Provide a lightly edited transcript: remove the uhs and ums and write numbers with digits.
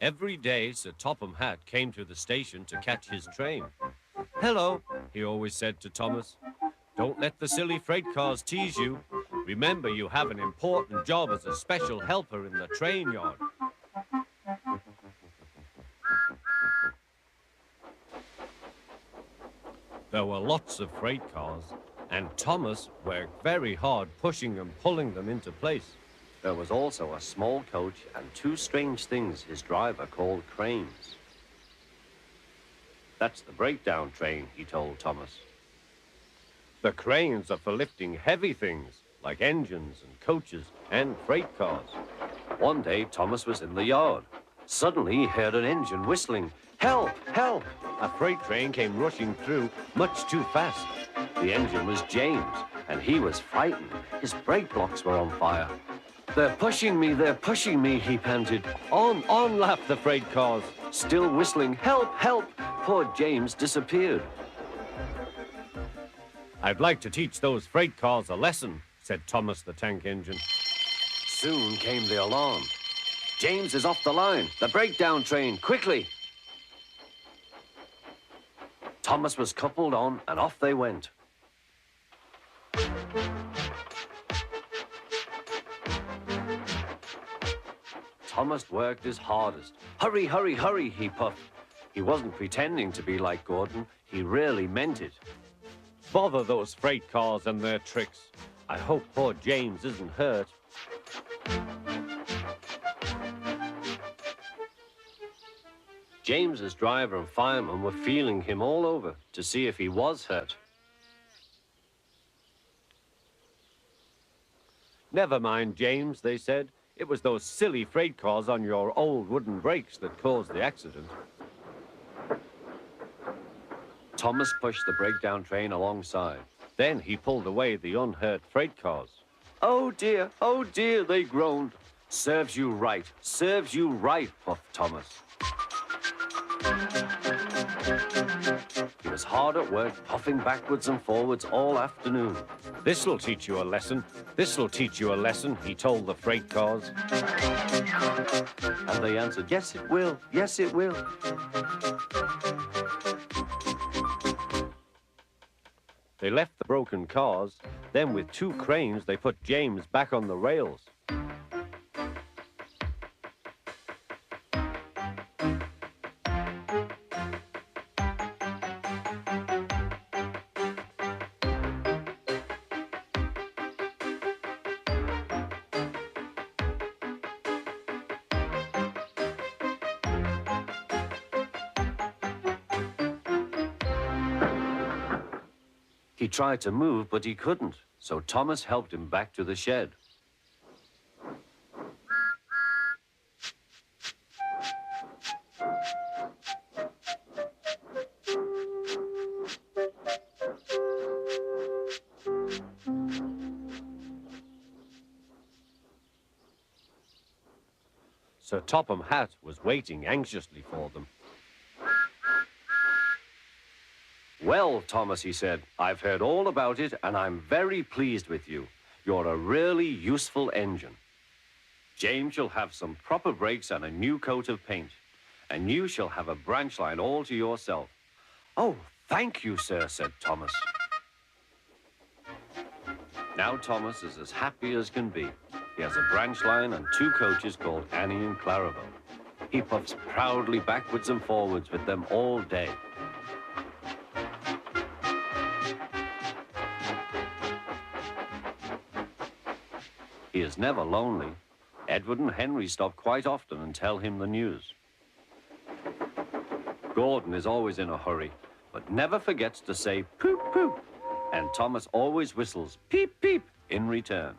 Every day, Sir Topham Hatt came to the station to catch his train. "Hello," he always said to Thomas. "Don't let the silly freight cars tease you. Remember, you have an important job as a special helper in the train yard." There were lots of freight cars, and Thomas worked very hard pushing and pulling them into place. There was also a small coach and two strange things his driver called cranes. "That's the breakdown train," he told Thomas. "The cranes are for lifting heavy things, like engines and coaches and freight cars." One day, Thomas was in the yard. Suddenly, he heard an engine whistling. "Help! Help!" A freight train came rushing through, much too fast. The engine was James, and he was frightened. His brake blocks were on fire. They're pushing me," he panted. On, laughed the freight cars, still whistling, "Help! Help!" Poor James disappeared. "I'd like to teach those freight cars a lesson," said Thomas the tank engine. Soon came the alarm. "James is off the line. The breakdown train, quickly!" Thomas was coupled on, and off they went. Thomas worked his hardest. "Hurry, hurry, hurry," he puffed. He wasn't pretending to be like Gordon. He really meant it. "Bother those freight cars and their tricks. I hope poor James isn't hurt." James's driver and fireman were feeling him all over to see if he was hurt. "Never mind, James," they said. "It was those silly freight cars on your old wooden brakes that caused the accident." Thomas pushed the breakdown train alongside. Then he pulled away the unhurt freight cars. Oh dear, they groaned. Serves you right, puffed Thomas. He was hard at work, puffing backwards and forwards all afternoon. This'll teach you a lesson, he told the freight cars. And they answered, yes, it will. They left the broken cars. Then with two cranes, they put James back on the rails. He tried to move, but he couldn't, so Thomas helped him back to the shed. Sir Topham Hatt was waiting anxiously for them. Well, Thomas, he said, I've heard all about it, and I'm very pleased with you. You're a really useful engine. James shall have some proper brakes and a new coat of paint, and you shall have a branch line all to yourself. Oh, thank you, sir, said Thomas. Now Thomas is as happy as can be. He has a branch line and two coaches called Annie and Clarabelle. He puffs proudly backwards and forwards with them all day. He is never lonely. Edward and Henry stop quite often and tell him the news. Gordon is always in a hurry, but never forgets to say poop, poop. And Thomas always whistles peep, peep in return.